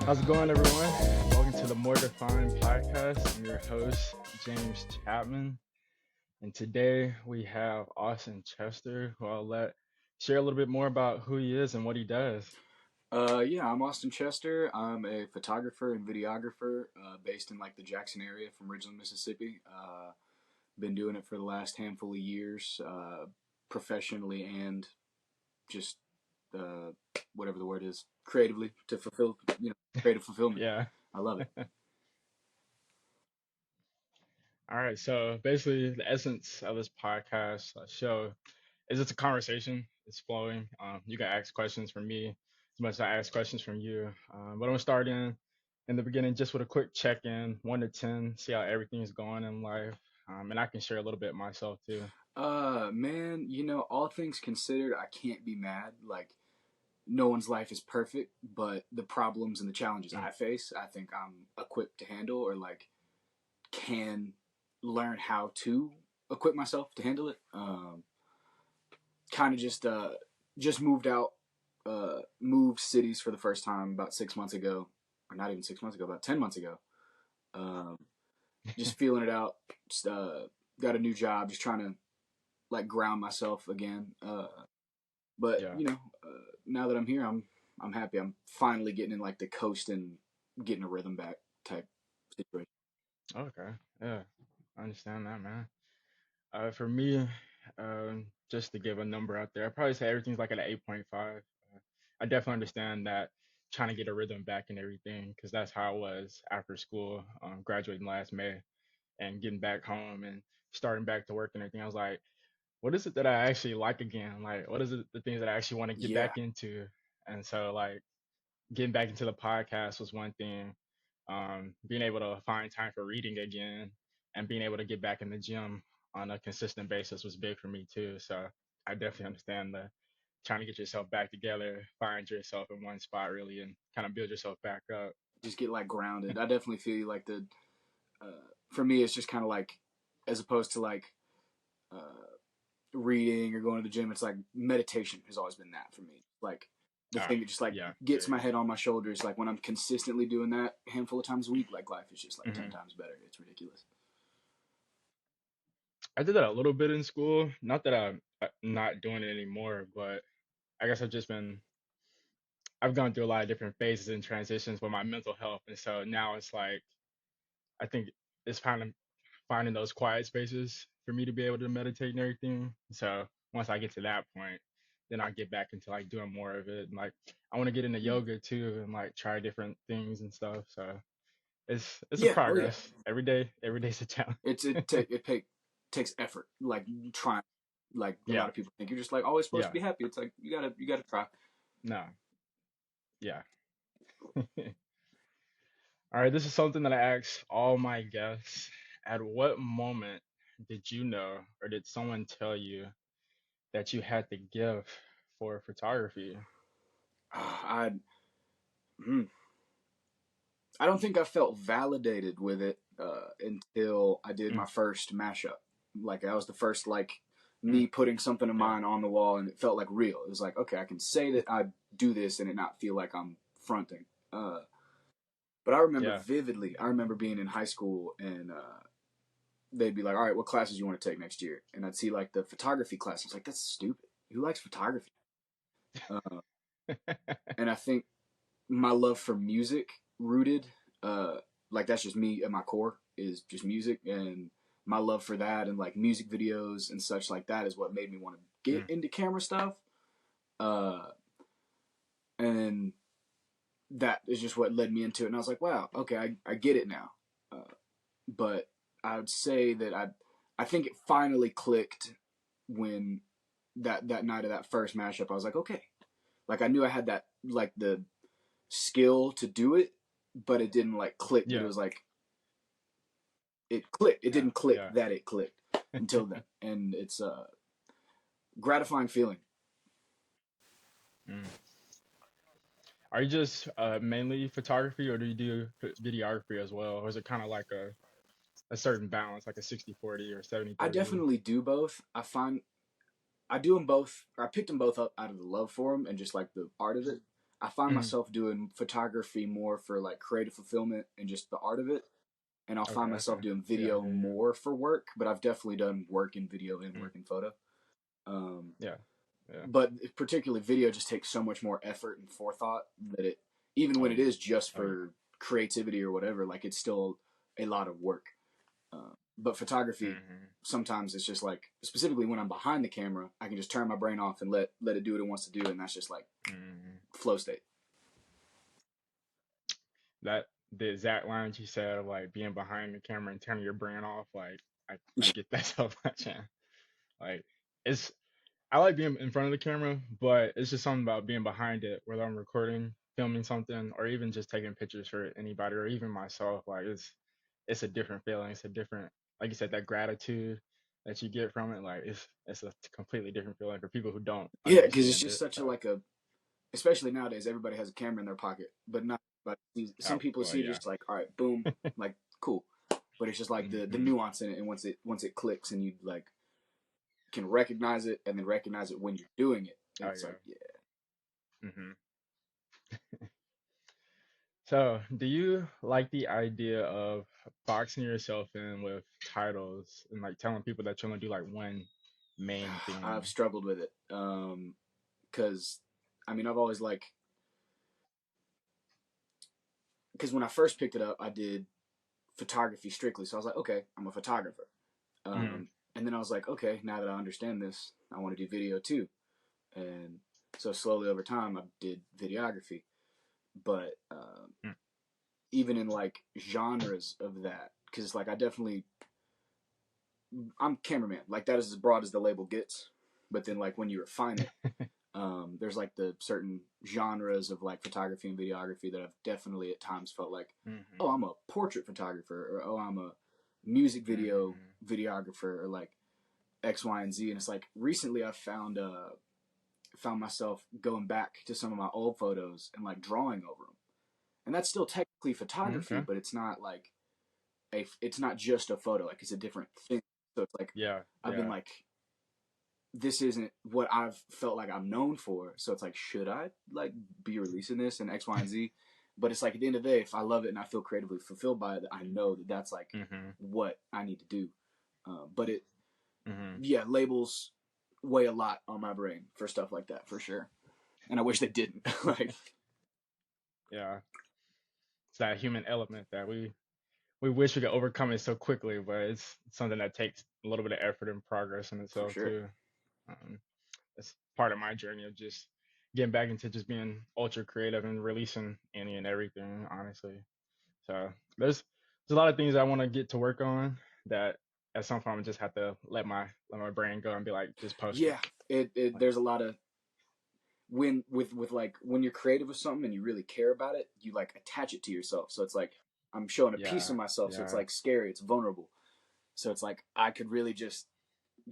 How's it going, everyone? Welcome to the More Defined podcast. I'm your host, James Chatmon, and today we have Austin Chester, who I'll let share a little bit more about who he is and what he does. Yeah, I'm Austin Chester. I'm a photographer and videographer based in like the Jackson area from Ridgeland, Mississippi. Been doing it for the last handful of years, professionally and just uh, whatever the word is, creatively to fulfill, creative fulfillment. Yeah. I love it. All right. So basically, the essence of this podcast show is it's a conversation. It's flowing. You can ask questions from me as much as I ask questions from you. But I'm gonna start in the beginning just with a quick check-in, 1 to 10, see how everything's going in life, and I can share a little bit myself too. Man, all things considered, I can't be mad. Like, no one's life is perfect, but the problems and the challenges Mm. I face, I think I'm equipped to handle or like can learn how to equip myself to handle it. Kind of just moved out, moved cities for the first time about 6 months ago, or not even 6 months ago, about 10 months ago. Um, just feeling it out. Just, got a new job, just trying to like ground myself again. But Yeah. now that I'm here, I'm happy. I'm finally getting in like the coast and getting a rhythm back type situation. Okay. Yeah. I understand that, man. For me, just to give a number out there, I probably say everything's like at an 8.5. I definitely understand that trying to get a rhythm back and everything, because that's how I was after school, graduating last May and getting back home and starting back to work and everything. I was like, what is it that I actually like again? Like, what is it, the things that I actually want to get Yeah, back into? And so, like, getting back into the podcast was one thing. Being able to find time for reading again and being able to get back in the gym on a consistent basis was big for me too. So I definitely understand the trying to get yourself back together, find yourself in one spot really, and kind of build yourself back up. just get like grounded. I definitely feel you like for me, it's just kind of like, as opposed to like uh, reading or going to the gym, it's like meditation has always been that for me. Like the Ah, thing that just like yeah, gets very my good. head on my shoulders. Like when I'm consistently doing that a handful of times a week, like life is just like 10 Hmm. times better. It's ridiculous. I did that a little bit in school. Not that I'm not doing it anymore, but I guess I've gone through a lot of different phases and transitions with my mental health, and so now it's like I think it's kind of finding those quiet spaces for me to be able to meditate and everything. So once I get to that point, then I'll get back into like doing more of it. And like I want to get into Mm. yoga too and like try different things and stuff. So it's a Yeah. Oh yeah. progress. Every day's a challenge. Takes effort. Like trying. Like a Yeah, lot of people think you're just like always supposed to yeah, be happy. It's like you gotta try. no, yeah. All right, this is something that I ask all my guests. At what moment did you know, or did someone tell you that you had the gift for photography? I mm, I don't think I felt validated with it until I did Mm, my first mashup. Like that was the first like mm, me putting something of yeah, mine on the wall, and it felt like real. It was like, okay, I can say that I do this and it not feel like I'm fronting. But I remember yeah. vividly. I remember being in high school and they'd be like, "All right, what classes you want to take next year?" And I'd see like the photography class. I was like, "That's stupid. Who likes photography?" Uh, and I think my love for music rooted uh like that's just me at my core is just music, and my love for that and like music videos and such like that is what made me want to get Mm, into camera stuff. uh and that is just what led me into it, and I was like, wow, okay, I get it now. But I would say that I think it finally clicked when that night of that first mashup. I was like, okay, like I knew I had that like the skill to do it, but it didn't like click that it yeah, was like it clicked. It yeah, didn't click yeah. that it clicked until then, and it's a gratifying feeling. Mm. Are you just mainly photography, or do you do videography as well? Or is it kind of like a certain balance, like a 60/40 or 70 I 30? definitely do both. I find I do them both. Or I picked them both up out of the love for them and just like the art of it. I find Mhm. myself doing photography more for like creative fulfillment and just the art of it. And I'll Okay, find myself okay. doing Yeah, video yeah, yeah. more for work, but I've definitely done work in video and Mm. work in photo. Um, Yeah, yeah. but particularly video just takes so much more effort and forethought that it, even Oh when it yeah. is just Oh yeah. for creativity or whatever, like it's still a lot of work. But photography, Mhm. sometimes it's just like, specifically when I'm behind the camera, I can just turn my brain off and let it do what it wants to do, and that's just like Mhm. flow state. That the exact lines you said of like being behind the camera and turning your brain off, like I get that so much, man. Like it's I like being in front of the camera, but it's just something about being behind it, whether I'm recording, filming something, or even just taking pictures for anybody or even myself. Like it's a different feeling. It's a different, like you said, that gratitude that you get from it. Like it's a completely different feeling for people who don't Yeah, because it's understand just it. such a So, like a, especially nowadays, everybody has a camera in their pocket, but not. But some oh people well, see it yeah. just like, all right, boom, like cool. But it's just like the Hmm. nuance in it, and once it clicks, and you like can recognize it, and then recognize it when you're doing it, Oh it's like, yeah. yeah, Hmm. So, do you like the idea of boxing yourself in with titles and like telling people that you only do like one main I've thing? struggled with it. Because I mean, I've always like, because when I first picked it up, I did photography strictly, so I was like, okay, I'm a photographer. Mm-hmm. And then I was like, okay, now that I understand this, I want to do video too. And so slowly over time, I did videography. But even in like genres of that, because like I definitely, I'm cameraman. Like that is as broad as the label gets. But then like when you refine it, there's like the certain genres of like photography and videography that I've definitely at times felt like, oh, Mm-hmm. I'm a portrait photographer, or oh, I'm a music video Mm-hmm. videographer, or like X, Y, and Z. And it's like recently I found myself going back to some of my old photos and like drawing over them, and that's still technically photography, Okay. but it's not like it's not just a photo, like it's a different thing. So it's like Yeah. I've been Yeah. like, this isn't what I've felt like I'm known for, so it's like, should I like be releasing this in X, Y, and Z? But it's like at the end of the day, if I love it and I feel creatively fulfilled by it, I know that that's like Mm-hmm. what I need to do. But it, Mm-hmm. yeah, labels weigh a lot on my brain for stuff like that, for sure. And I wish they didn't. Like, Yeah. It's that human element that we wish we could overcome it so quickly, but it's something that takes a little bit of effort and progress in for itself sure. too. Um, that's part of my journey of just getting back into just being ultra creative and releasing any and everything, honestly. So there's a lot of things I want to get to work on that at some point I just have to let my brain go and be like, just post it. Yeah, it Like, there's a lot of, when with like when you're creative with something and you really care about it, you like attach it to yourself. So it's like I'm showing a piece yeah, of myself, so it's yeah, like scary, it's vulnerable. So it's like I could really just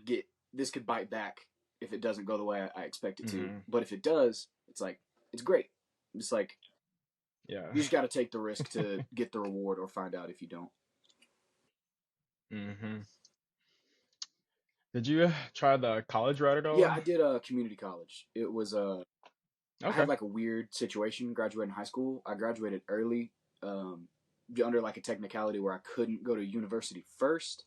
get, this could bite back if it doesn't go the way I expect it to. hmm, But if it does, it's like it's great. It's like yeah. you just got to take the risk to get the reward or find out if you don't. Hmm. Did you try the college route at Yeah, all? I did a community college. It was I had Okay. like a weird situation graduating high school. I graduated early, um, under like a technicality where I couldn't go to university first,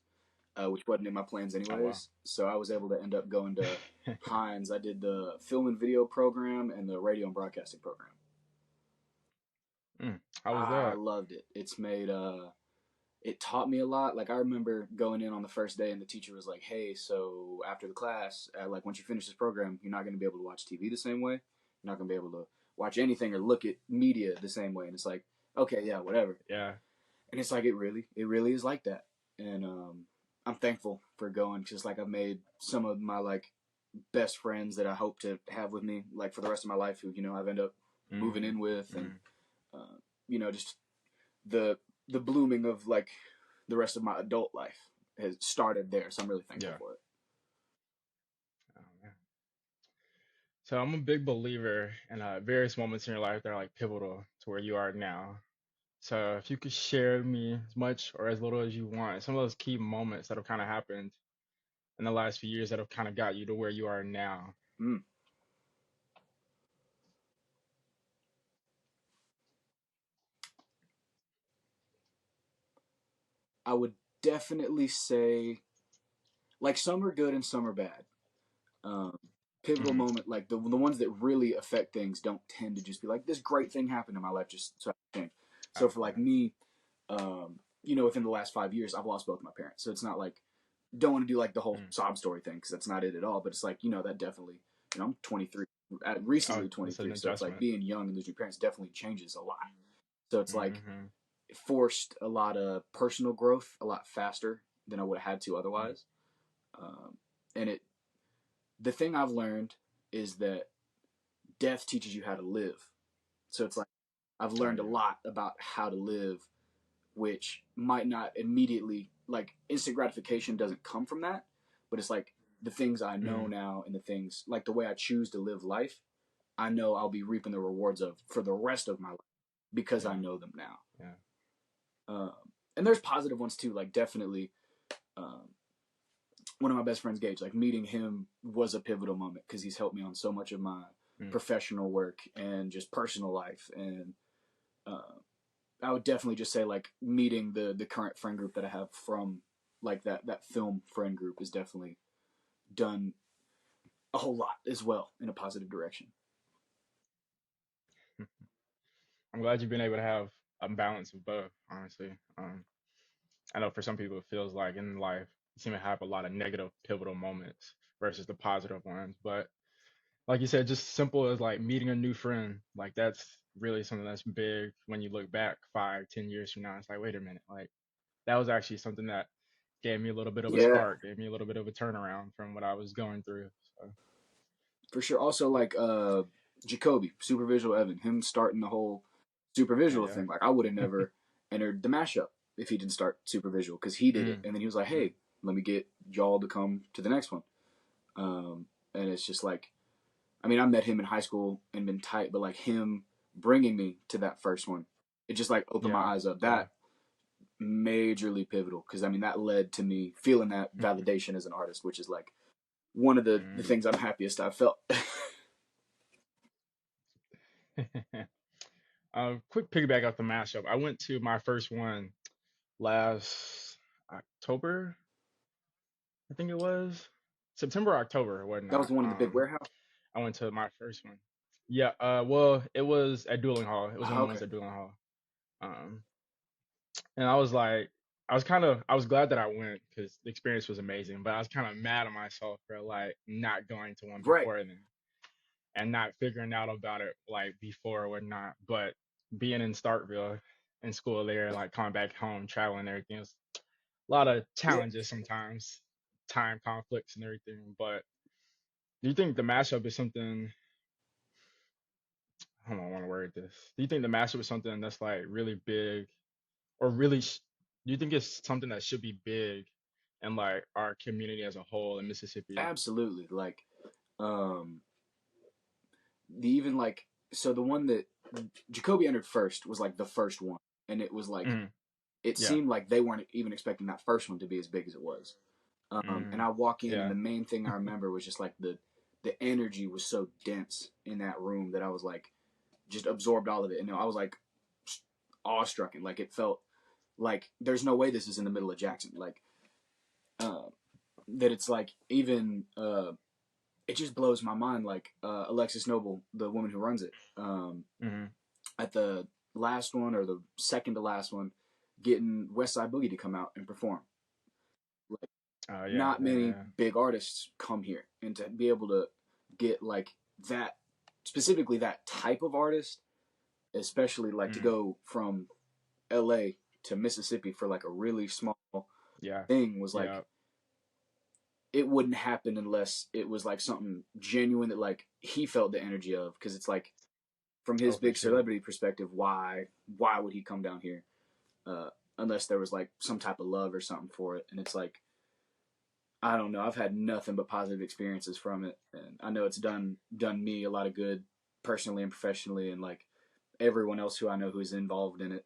which wasn't in my plans Oh wow. anyways. So I was able to end up going to Hines. I did the film and video program and the radio and broadcasting program. Mm, how was I that? loved it. It's made it taught me a lot. Like I remember going in on the first day and the teacher was like, "Hey, so after the class, like once you finish this program, you're not going to be able to watch TV the same way. You're not going to be able to watch anything or look at media the same way." And it's like, okay, yeah, whatever. Yeah. And it's like it really is like that. And I'm thankful for going, because like I've made some of my like best friends that I hope to have with me like for the rest of my life, who I've ended up moving Mm-hmm. in with, and Mm, just the blooming of like the rest of my adult life has started there. So I'm really thankful yeah. for it. Oh, man. So I'm a big believer in various moments in your life that are like pivotal to where you are now. So if you could share with me as much or as little as you want, some of those key moments that have kind of happened in the last few years that have kind of got you to where you are now. Mm. I would definitely say like some are good and some are bad. Um, Pivotal Mm, moment, like the ones that really affect things, don't tend to just be like this great thing happened in my life, just so I changed. So for like okay. me, within the last 5 years, I've lost both my parents. So it's not like don't want to do like the whole Mm. sob story thing because that's not it at all. But it's like that definitely. I'm 23, Oh, recently that's an 23, so it's like adjustment. being young and losing your parents definitely changes a lot. So it's like Mm-hmm. forced a lot of personal growth a lot faster than I would have had to Mm, otherwise. Um, and the thing I've learned is that death teaches you how to live. So it's like I've oh learned a yeah. lot about how to live, which might not immediately like instant gratification doesn't come from that, but it's like the things I know Mm, now and the things like the way I choose to live life, I know I'll be reaping the rewards of for the rest of my life because I yeah. know them now. Yeah. Um, and there's positive ones too, like definitely. Um, One of my best friends, Gage, like meeting him was a pivotal moment because he's helped me on so much of my Mm, professional work and just personal life. And I would definitely just say like meeting the current friend group that I have from like that film friend group is definitely done a whole lot as well in a positive direction. I'm glad you've been able to have a balance of both, honestly. I know for some people it feels like in life you seem to have a lot of negative pivotal moments versus the positive ones. But like you said, just simple as like meeting a new friend, like that's really something that's big when you look back 5, 10 years from now. It's like, wait a minute, like that was actually something that gave me a little bit of a Yeah, spark, gave me a little bit of a turnaround from what I was going through. So for sure. Also like Jacoby, Supervisual Evan, him starting the whole Supervisual yeah. thing. Like I would have never entered the mashup if he didn't start Supervisual because he did it, Mm, and then he was like, mm, "Hey, let me get y'all to come to the next one." And it's just like, I mean, I met him in high school and been tight, but like him bringing me to that first one, it just like opened my yeah, eyes up. yeah. That majorly pivotal because I mean that led to me feeling that validation as an artist, which is like one of the Mm. things I'm happiest I've felt. Quick piggyback off the mashup. I went to my first one last October, I think it was September or October or That was whatnot. the one in the big warehouse. I went to my first one. Yeah, well, it was at Dueling Hall. It was one of the Okay, ones at Dueling Hall. Um, and I was like, I was glad that I went because the experience was amazing. But I was kind of mad at myself for like not going to one right. before then and not figuring out about it like before or whatnot. But being in Starkville in school there, like coming back home, traveling and everything, was a lot of Yeah, challenges sometimes, time conflicts and everything. But do you think the mashup is something? Hold on, I want to word this. Do you think the mashup is something that's like really big, or really? Do you think it's something that should be big in like our community as a whole in Mississippi? absolutely. Like um the even like so the one that Jacoby entered first was like the first one, and it was like Mm, it yeah. seemed like they weren't even expecting that first one to be as big as it was. And Mm, I walk in, and yeah. the main thing I remember was just like the energy was so dense in that room that I was like just absorbed all of it, and I was like awestruck, and like it felt like there's no way this is in the middle of Jackson, like uh, that it's like even it just blows my mind. Like Alexis Noble, the woman who runs it, Mm, at the last one or the second to last one, getting West Side Boogie to come out and perform. Like oh yeah, not yeah, many yeah. big artists come here, and to be able to get like that specifically that type of artist, especially like to Mm, go from LA to Mississippi for like a really small yeah, thing was like yeah. it wouldn't happen unless it was like something genuine that like he felt the energy of because it's like from his Oh, for big sure. celebrity perspective why would he come down here uh unless there was like some type of love or something for it, and it's like I don't know, I've had nothing but positive experiences from it, and I know it's done me a lot of good personally and professionally, and like everyone else who I know who's involved in it,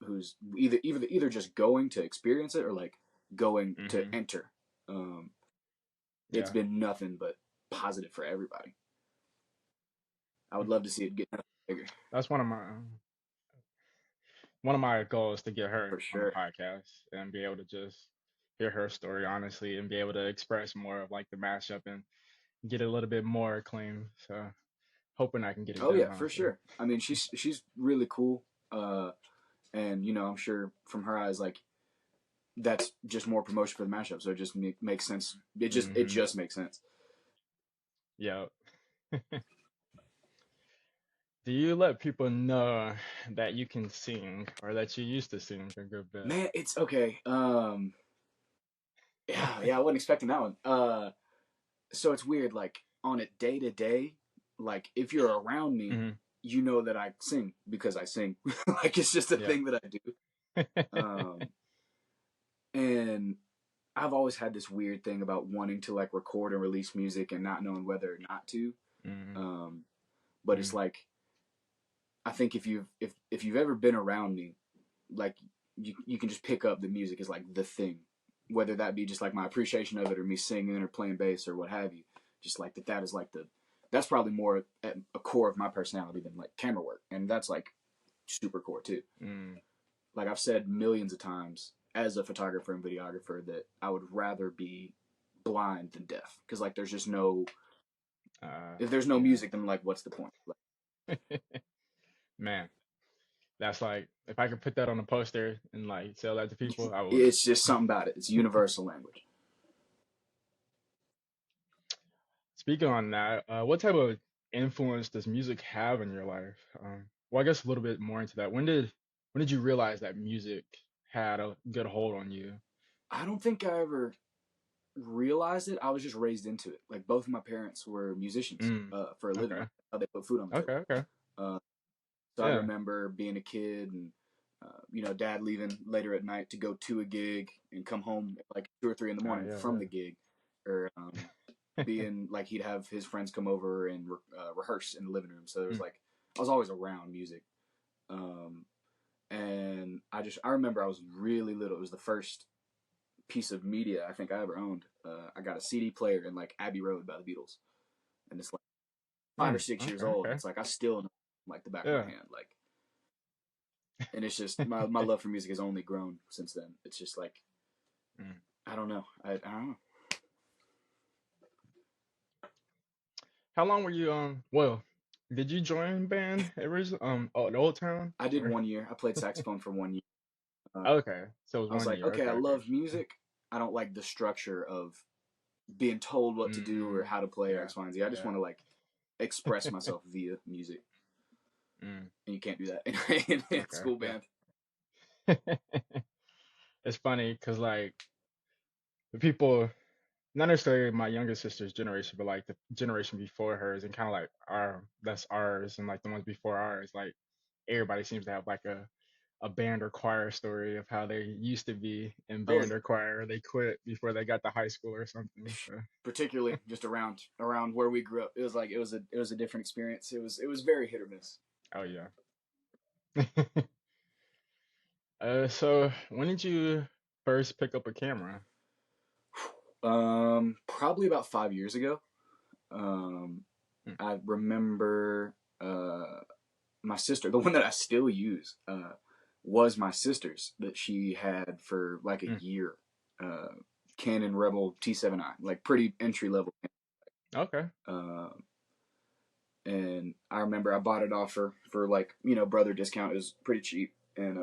who's either just going to experience it or like going to Hmm. enter. Um, it's Yeah. been nothing but positive for everybody. I would love to see it get bigger. That's one of my one of my goals is to get her For on the sure. podcast and be able to just hear her story honestly and be able to express more of like the mashup and get a little bit more acclaim. So hoping I can get it Oh done yeah, for honestly. sure. I mean, she's really cool. And I'm sure from her eyes, like that's just more promotion for the mashup. So it just makes sense. It Hmm. just makes sense. Yeah. Do you let people know that you can sing or that you used to sing a good bit? Man, it's okay. Yeah, I wasn't expecting that one. So it's weird. Like on a day to day, like if you're around me, Hmm. you know that I sing because I sing. Like it's just a Yeah. thing that I do. Um, and I've always had this weird thing about wanting to like record and release music and not knowing whether or not to. Hmm. Um, but it's Hmm. like I think if you've ever been around me, like you can just pick up the music is like the thing, whether that be just like my appreciation of it or me singing or playing bass or what have you. Just like that is like the that's probably more at a core of my personality than like camera work, and that's like super core too. Mm. Like I've said millions of times as a photographer and videographer that I would rather be blind than deaf because like there's just no if there's no Yeah. music then like what's the point? Like, Man, that's like if I could put that on a poster and like sell that to people, I would. it's just something about it. It's universal language. Speaking on that, what type of influence does music have in your life? Well, I guess a little bit more into that. When did you realize that music had a good hold on you? I don't think I ever realized it. I was just raised into it. Like both of my parents were musicians Mm. for a living. Okay. Like how they put food on the Okay. table. Okay. Uh, so I Yeah. remember being a kid and dad leaving later at night to go to a gig and come home at like 2 or 3 in the morning Yeah. from the gig, or being like he'd have his friends come over and rehearse in the living room. So there was Mm. like I was always around music. Um, and I remember I was really little. It was the first piece of media I think I ever owned. I got a CD player in like Abbey Road by the Beatles, and it's like 5 or 6 years Okay. old, and Okay. it's like I still know like the back of my Yeah. hand, like, and it's just my love for music has only grown since then. It's just like Mm. I don't know, I don't know. How long were you Well, did you join band originally? Oh, the Old Town I did or? 1 year. I played saxophone for 1 year. Uh, Okay, so it was I was one like, year. okay, Okay. I Okay. love music. I don't like the structure of being told what to do or Mm. how to play Yeah. X, Y, and Z. I just Yeah. want to like express myself via music, Mm. and you can't do that in Okay. school Yeah. band. It's funny because like the people, not necessarily my younger sister's generation, but like the generation before hers, and kind of like that's ours, and like the ones before ours, like everybody seems to have like a band or choir story of how they used to be in Oh band yeah, or choir. They quit before they got to high school or something. So, particularly just around where we grew up. It was like it was a different experience. It was very hit or miss. oh yeah. So when did you first pick up a camera? Probably about 5 years ago. Um, Mm. I remember my sister, the one that I still use, was my sister's that she had for like a Mm. year. Uh, Canon Rebel T7i, like pretty entry level. Okay. Uh, and I remember I bought it off her for like brother discount. It was pretty cheap, and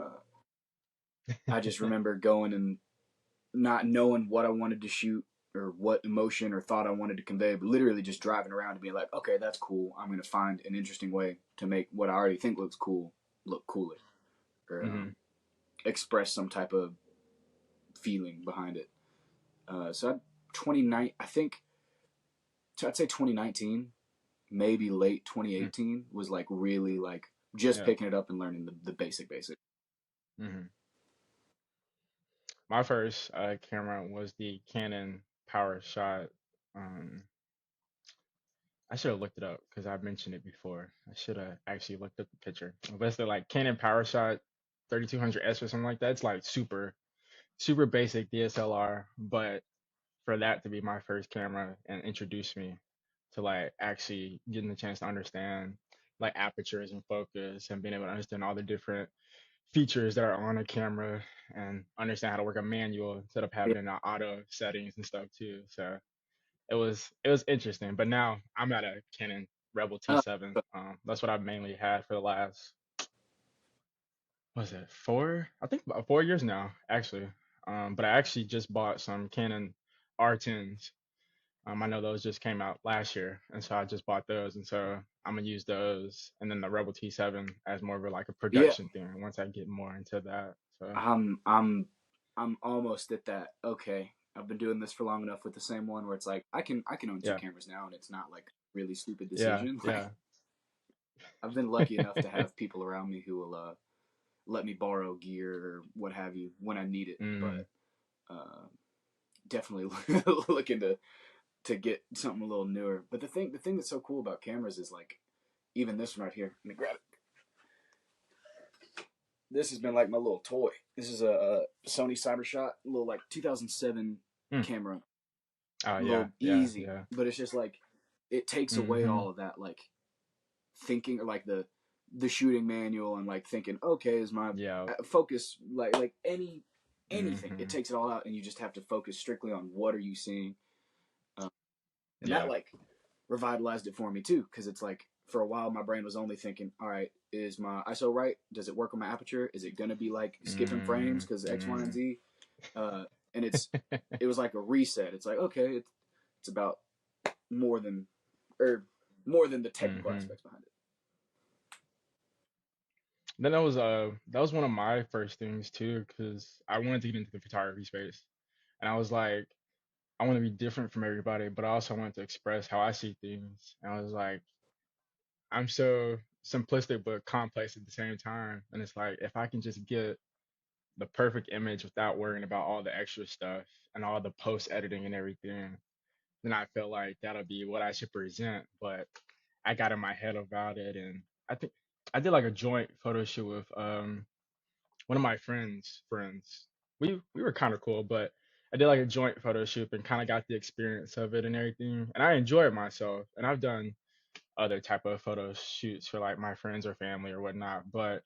I just remember going and not knowing what I wanted to shoot or what emotion or thought I wanted to convey, but literally just driving around and being like, okay, that's cool. I'm going to find an interesting way to make what I already think looks cool look cooler, or Hmm. express some type of feeling behind it. So 29, I think, I'd say 2019, maybe late Mm. 2018 was like really like just Yeah. picking it up and learning the basic. Hmm. My first camera was the Canon Power Shot. Um, I should have looked it up because I've mentioned it before. I should have actually looked up the picture. But it's the like Canon Power Shot 3200S or something like that. It's like super basic DSLR, but for that to be my first camera and introduce me to like actually getting the chance to understand like apertures and focus and being able to understand all the different features that are on a camera and understand how to work a manual instead of Yeah. having it in the auto settings and stuff too. So it was interesting. But now I'm at a Canon Rebel Uh, T7. That's what I've mainly had for the last, was it four? I think about 4 years now, actually. But I actually just bought some Canon R10s. I know those just came out last year, and so I just bought those, and so I'm gonna use those, and then the Rebel T7 as more of a, like a yeah. production thing once I get more into that. So I'm I'm I'm almost at that. Okay, I've been doing this for long enough with the same one where it's like I can own two yeah, cameras now, and it's not like a really stupid yeah, decision. Like yeah. I've been lucky enough to have people around me who will let me borrow gear or what have you when I need it. Mm, But uh, definitely looking to get something a little newer. But the thing that's so cool about cameras is like even this one right here. Let me grab it. This has been like my little toy. This is a Sony CyberShot, a little like 2007 mm. camera, Oh a yeah, little yeah, easy, yeah. but it's just like it takes away Mm-hmm. all of that like thinking or like the shooting manual and like thinking okay is my Yeah. focus like anything. It Mm-hmm. takes it all out and you just have to focus strictly on what are you seeing, um, and that Yeah. like revitalized it for me too because it's like for a while my brain was only thinking all right is my ISO right, does it work on my aperture, is it gonna be like skipping frames because X Y and Mm-hmm. Z, uh, and it was like a reset. It's like okay it's about more than or more than the technical Mm-hmm. aspects behind it. Then that was one of my first things too, because I wanted to get into the photography space, and I was like, I want to be different from everybody, but I also want to express how I see things. And I was like, I'm so simplistic but complex at the same time. And it's like, if I can just get the perfect image without worrying about all the extra stuff and all the post editing and everything, then I feel like that'll be what I should present. But I got in my head about it, and I think I did like a joint photo shoot with one of my friends. We were kind of cool, but I did like a joint photo shoot and kind of got the experience of it and everything, and I enjoyed myself. And I've done other type of photo shoots for like my friends or family or whatnot, but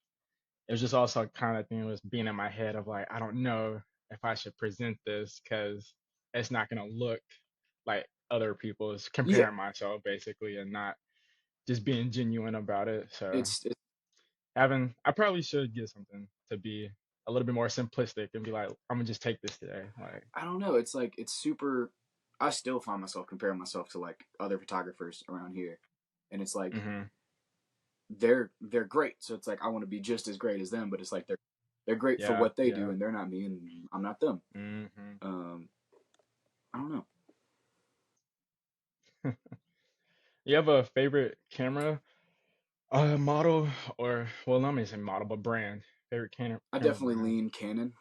it was just also kind of thing was being in my head of like I don't know if I should present this because it's not gonna look like other people's, Yeah, comparing myself basically and not just being genuine about it. So it's having I probably should get something to be a little bit more simplistic and be like, I'm gonna just take this today. Like, I don't know. It's like it's super. I still find myself comparing myself to like other photographers around here, and it's like mm-hmm. they're great. So it's like I want to be just as great as them, but it's like they're great for Yeah, what they do, yeah. and they're not me, and I'm not them. Mm-hmm. Um, I don't know. You have a favorite camera model, or well, not me say model, but brand. Favorite I camera definitely brand. lean Canon.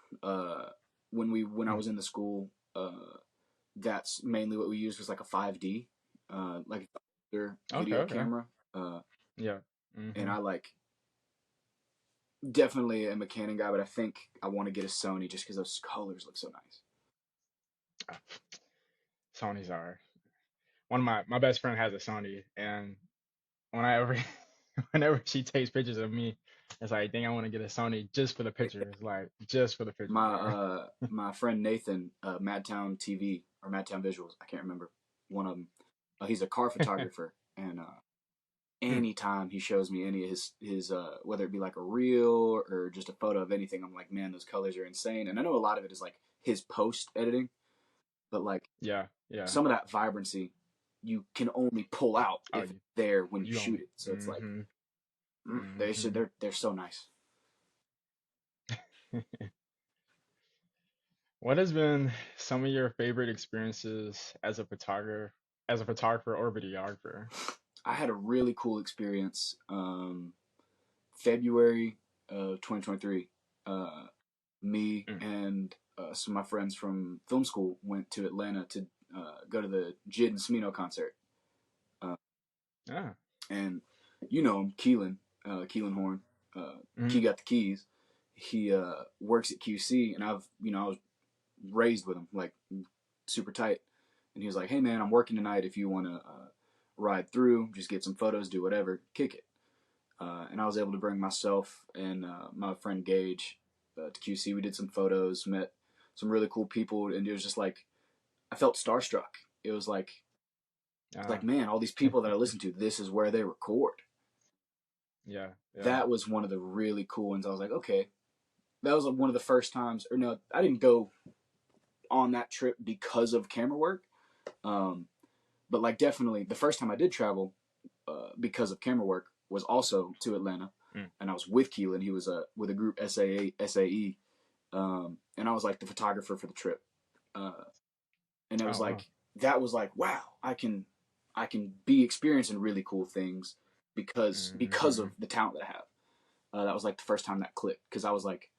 When I Mm. was in the school, that's mainly what we used was like a 5D, like their Okay, video okay. camera. Yeah. And Mm-hmm. I like definitely am a Canon guy, but I think I want to get a Sony just because those colors look so nice. Sony's are one of my best friend has a Sony, and whenever whenever she takes pictures of me, it's like, dang, I want to get a Sony just for the pictures, like just for the pictures, My bro. my friend Nathan, Madtown TV or Madtown Visuals, I can't remember one of them. He's a car photographer, and Mm, anytime he shows me any of his whether it be like a reel or just a photo of anything, I'm like, man, those colors are insane. And I know a lot of it is like his post editing, but like yeah, yeah. some of that vibrancy you can only pull out Oh, if it's there when you you shoot only. it. So it's like Mm-hmm. they should Mm-hmm. they're so nice. What has been some of your favorite experiences as a photographer or videographer? I had a really cool experience. February of 2023. Uh, Me Mm. and some of my friends from film school went to Atlanta to go to the Jid and Smino concert. Uh, Ah. and you know him, Keelan, Keelan Horn. Key Mm-hmm. got the keys. He works at QC, and I was raised with him, like super tight. And he was like, "Hey man, I'm working tonight. If you want to ride through, just get some photos, do whatever, kick it." and I was able to bring myself and my friend Gage to QC. We did some photos, met some really cool people, and it was just like I felt starstruck. It was like, Uh, man, all these people that I listen to, this is where they record. yeah, yeah. That was one of the really cool ones. I was like, okay, that was one of the first times. Or no, I didn't go on that trip because of camera work. Um, but like definitely the first time I did travel because of camera work was also to Atlanta, Mm. and I was with Keelan. He was with a group SAE, and I was like the photographer for the trip. Uh, and it was Oh wow. like that was like wow, I can be experiencing really cool things because Mm-hmm. of the talent that I have. That was like the first time that clicked because I was like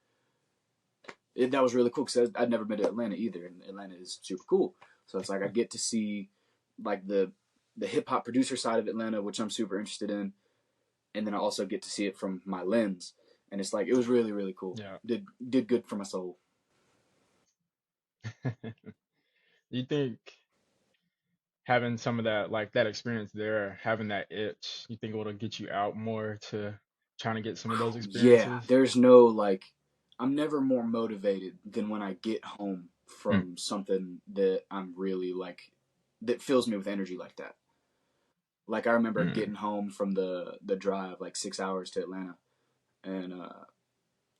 that was really cool because I'd never been to Atlanta either, and Atlanta is super cool. So it's like I get to see like the hip hop producer side of Atlanta, which I'm super interested in, and then I also get to see it from my lens, and it's like it was really really cool. Yeah. Did good for my soul. You think having some of that, like that experience there, having that itch, you think it'll get you out more to trying to get some of those Yeah, experiences? there's no like I'm never more motivated than when I get home Mm. from something that I'm really like that fills me with energy like that. Like I remember Mm. getting home from the drive like 6 hours to Atlanta, and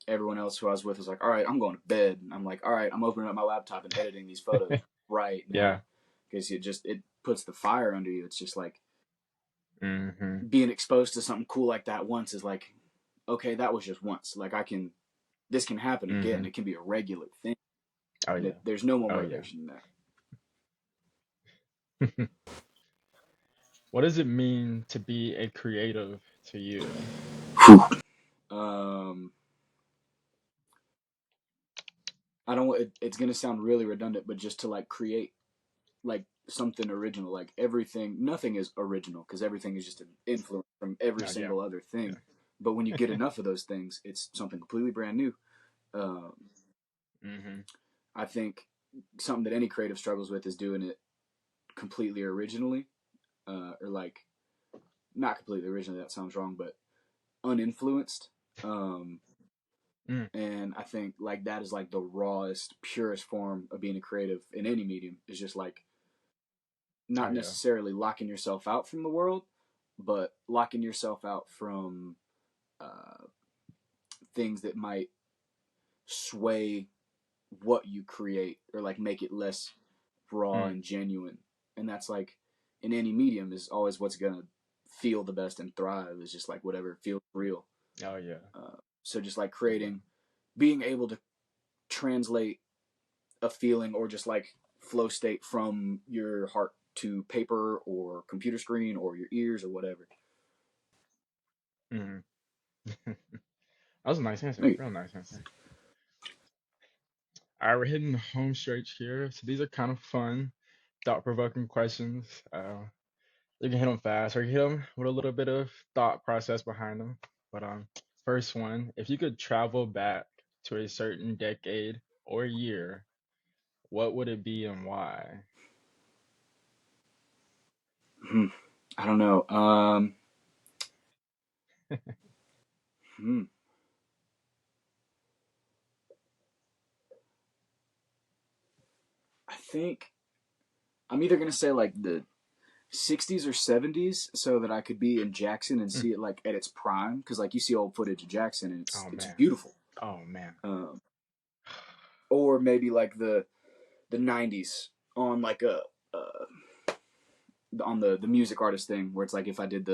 everyone else who I was with was like, "All right, I'm going to bed." And I'm like, "All right, I'm opening up my laptop and editing these photos right Yeah. now," because it puts the fire under you. It's just like Mm-hmm. being exposed to something cool like that once is like, okay, that was just once. Like this can happen again. Mm-hmm. It can be a regular thing, Oh and yeah. there's no more Oh yeah. motivation than What does it mean to be a creative to you? that. I don't. It's gonna sound really redundant, but just to like create like something original, like everything. Nothing is original because everything is just an influence from every Oh yeah. single other thing. Yeah. But when you get enough of those things, it's something completely brand new. Um, Mm-hmm. I think something that any creative struggles with is doing it completely originally, or like not completely originally. That sounds wrong, but uninfluenced. Um, Mm. and I think like that is like the rawest, purest form of being a creative in any medium. Is just like Oh not yeah. necessarily locking yourself out from the world, but locking yourself out from uh, things that might sway what you create or like make it less raw Mm. and genuine. And that's like in any medium is always what's gonna feel the best and thrive is just like whatever feels real. Oh yeah. So just like Oh yeah. creating, being able to translate a feeling or just like flow state from your heart to paper or computer screen or your ears or whatever. Mm-hmm. That was a nice answer. Thank you. Real nice answer. All right, we're hitting the home stretch here. So these are kind of fun, thought-provoking questions. You can hit them fast, or you hit them with a little bit of thought process behind them. But first one, if you could travel back to a certain decade or year, what would it be and why? Hmm. I don't know. Hmm. I think I'm either gonna say like the 60s or 70s, so that I could be in Jackson and Mm. see it like at its prime, because like you see old footage of Jackson and Oh it's man. beautiful. Oh man. Um, or maybe like the 90s on like a on the music artist thing, where it's like if I did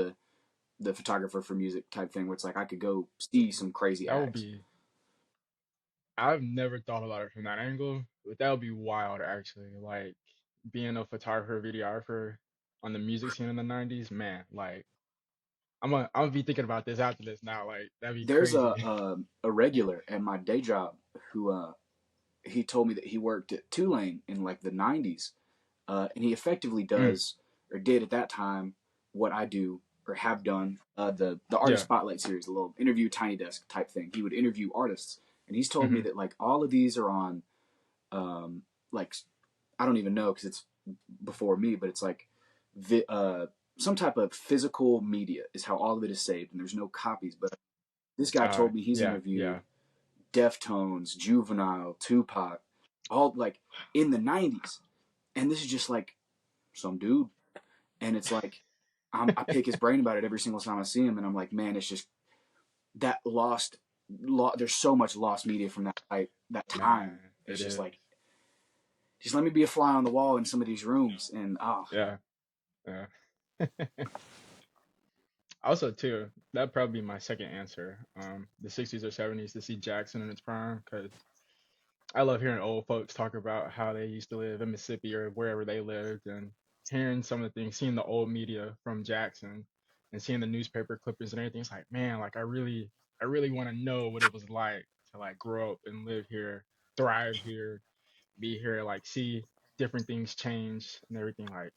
the photographer for music type thing, where it's like I could go see some crazy That would acts. be. I've never thought about it from that angle, but that would be wild actually. Like being a photographer, videographer on the music scene in the '90s, man. Like I'm gonna be thinking about this after this now. Like that'd be There's crazy. a regular at my day job who he told me that he worked at Tulane in like the 90s, and he effectively Mm. does or did at that time what I do or have done, the artist Yeah. spotlight series, a little interview tiny desk type thing. He would interview artists, and he's told me Hmm. that like all of these are on like I don't even know because it's before me, but it's like some type of physical media is how all of it is saved, and there's no copies. But this guy told me he's Yeah, interviewed yeah, Deftones, Juvenile, Tupac, all like in the '90s, and this is just like some dude, and it's like I pick his brain about it every single time I see him, and I'm like, man, it's just that there's so much lost media from that man, time. It's it just is. like, just let me be a fly on the wall in some of these rooms, and Yeah, yeah. Also, too, that'd probably be my second answer. The '60s or '70s to see Jackson in its prime, because I love hearing old folks talk about how they used to live in Mississippi or wherever they lived, and hearing some of the things, seeing the old media from Jackson, and seeing the newspaper clippings and everything. It's like, man, like I really want to know what it was like to like grow up and live here, thrive here, be here, like see different things change and everything. Like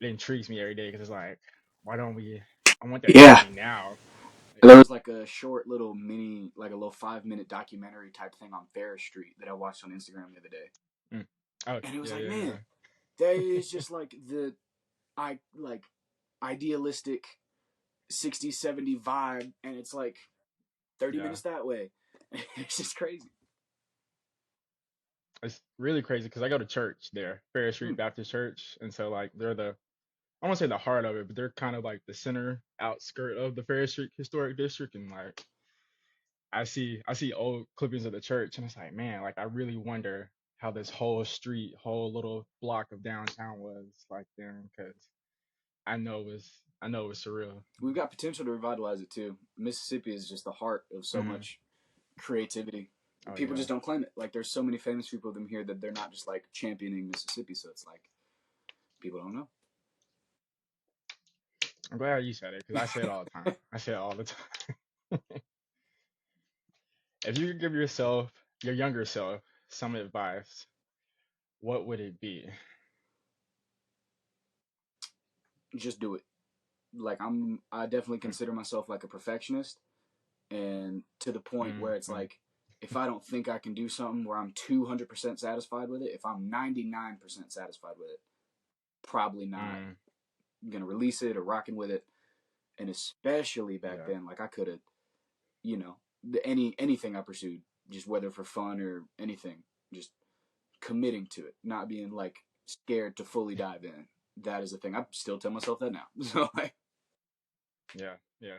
it intrigues me every day because it's like, why don't we? I want that yeah. happening now. Like, There was like a short little mini, like a little 5 minute documentary type thing on Ferris Street that I watched on Instagram the other day, mm. Oh and it was yeah, like, yeah, man, that is just like I like idealistic 60, 70 vibe, and it's like 30 yeah. minutes that way. It's just crazy. It's really crazy because I go to church there, Ferris Hmm. Street Baptist Church, and so like they're the I won't say the heart of it, but they're kind of like the center outskirt of the Ferris Street Historic District, and like I see old clippings of the church, and it's like, man, like I really wonder how this whole street, whole little block of downtown was like then, because I know it was surreal. We've got potential to revitalize it too. Mississippi is just the heart of so Hmm. much creativity. Oh People yeah, just don't claim it. Like there's so many famous people of them here that they're not just like championing Mississippi. So it's like people don't know. I'm glad you said it because I say it all the time. I say it all the time. If you could give yourself, your younger self, some advice, what would it be? Just do it. Like I definitely consider myself like a perfectionist, and to the point where it's Mm-hmm. like if I don't think I can do something where I'm 200% satisfied with it, if I'm 99% satisfied with it, probably not Mm, gonna release it or rocking with it. And especially back yeah, then, like I could have, you know, anything I pursued, just whether for fun or anything, just committing to it, not being like scared to fully dive in. That is the thing. I still tell myself that now. So like, yeah, yeah.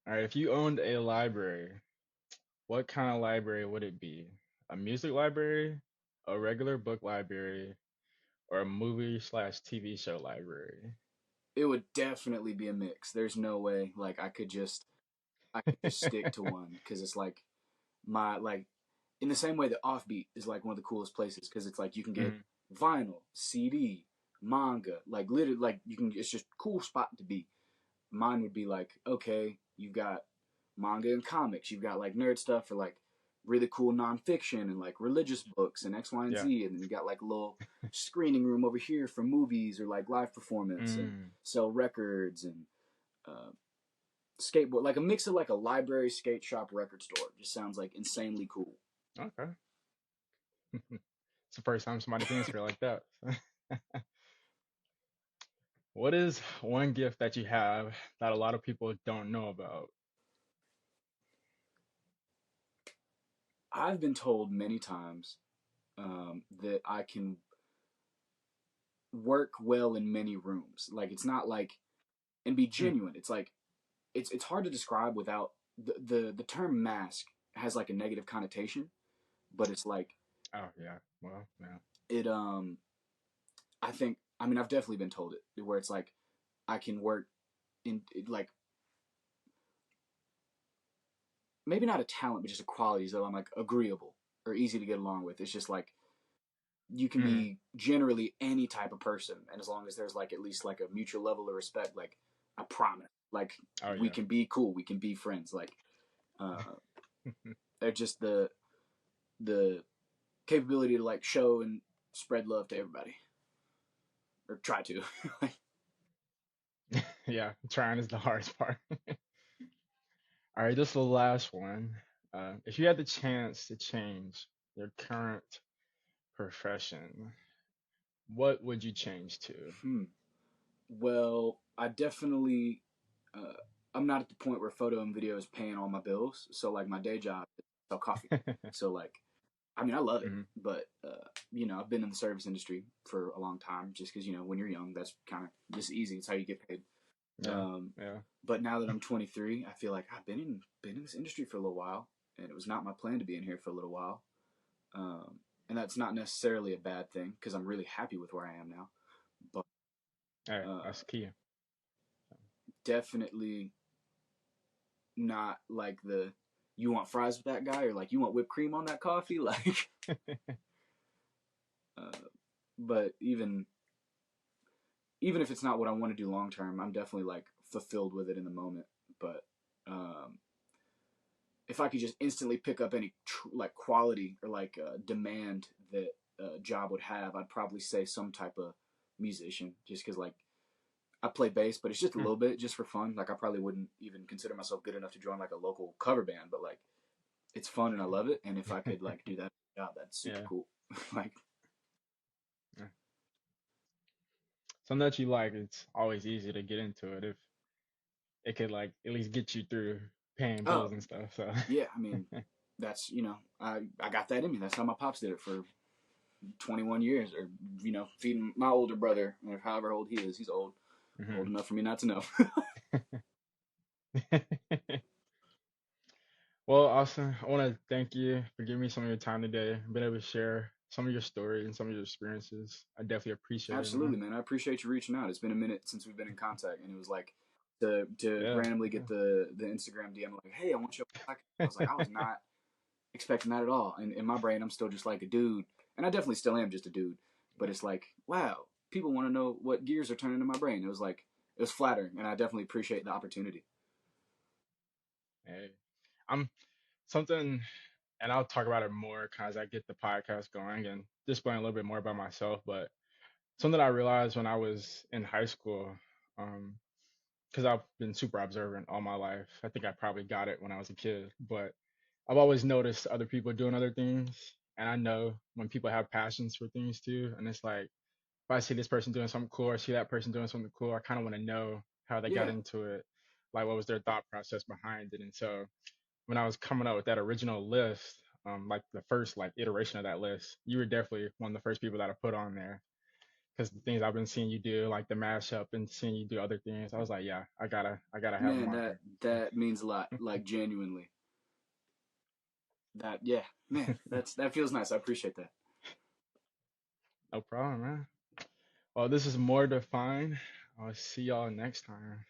All right, if you owned a library, what kind of library would it be? A music library, a regular book library, or a movie slash TV show library? it would definitely be a mix. There's no way like I could just stick to one because it's like my like in the same way that Offbeat is like one of the coolest places because it's like you can get Mm, vinyl, CD, manga, like literally like you can. It's just a cool spot to be. Mine would be like, okay, you've got manga and comics, you've got like nerd stuff for like really cool nonfiction and like religious books and X, Y, and yeah. Z, and then you got like a little screening room over here for movies or like live performance and Mm, sell records and uh, skateboard, like a mix of like a library, skate shop, record store. Just sounds like insanely cool. okay. It's the first time somebody's answered it like that. What is one gift that you have that a lot of people don't know about? I've been told many times that I can work well in many rooms. Like it's not like and be Mm, genuine. It's like it's hard to describe without the term mask has like a negative connotation, but it's like oh yeah. Well, yeah. it I think I mean I've definitely been told it where it's like I can work in like maybe not a talent but just a quality so I'm like agreeable or easy to get along with. It's just like you can Mm, be generally any type of person and as long as there's like at least like a mutual level of respect, like I promise like oh we yeah. can be cool, we can be friends, like uh they're just the capability to like show and spread love to everybody or try to. Yeah, trying is the hardest part. All right, this is the last one. If you had the chance to change your current profession, what would you change to? Hmm. Well, I definitely uh, I'm not at the point where photo and video is paying all my bills. So like my day job is sell coffee. So like I mean I love it, Hmm. but you know I've been in the service industry for a long time just because you know when you're young that's kind of just easy. It's how you get paid. Yeah, Um, yeah, but now that I'm 23, I feel like I've been in this industry for a little while, and it was not my plan to be in here for a little while. Um, and that's not necessarily a bad thing because I'm really happy with where I am now. But hey, uh, that's key. definitely not like the you want fries with that guy or like you want whipped cream on that coffee like uh, but even if it's not what I want to do long term, I'm definitely like fulfilled with it in the moment. But um, if I could just instantly pick up any like quality or like demand that a job would have, I'd probably say some type of musician, just because like I play bass, but it's just a Mm, little bit just for fun. Like I probably wouldn't even consider myself good enough to join like a local cover band, but like it's fun and I love it. And if I could like do that job, that's super yeah, cool. Like yeah. Something that you like, it's always easy to get into it if it could like at least get you through paying oh bills and stuff. So yeah, I mean that's you know I got that in me. That's how my pops did it for 21 years, or you know feeding my older brother, or however old he is. He's old mhm. enough for me not to know. Well, Austin, I want to thank you for giving me some of your time today, being able to share some of your story and some of your experiences. I definitely appreciate it, man. Absolutely, man. I appreciate you reaching out. It's been a minute since we've been in contact, and it was like to Yeah, randomly yeah. get the Instagram DM like, "Hey, I want you on the podcast." I was like, I was not expecting that at all. And in my brain, I'm still just like a dude, and I definitely still am just a dude. But it's like, wow, people want to know what gears are turning in my brain. It was like it was flattering, and I definitely appreciate the opportunity. Hey, I'm something, and I'll talk about it more as I get the podcast going and displaying a little bit more about myself. But something I realized when I was in high school, um, because I've been super observant all my life. I think I probably got it when I was a kid, but I've always noticed other people doing other things, and I know when people have passions for things too. And it's like if I see this person doing something cool or see that person doing something cool, I kind of want to know how they got Yeah, into it, like what was their thought process behind it. And so when I was coming up with that original list, like the first like iteration of that list, you were definitely one of the first people that I put on there because the things I've been seeing you do, like the mashup and seeing you do other things, I was like, yeah, I gotta have him man, on that here. that means a lot. Like genuinely, that yeah, man, that feels nice. I appreciate that. No problem, man. Well, this is more defined. I'll see y'all next time.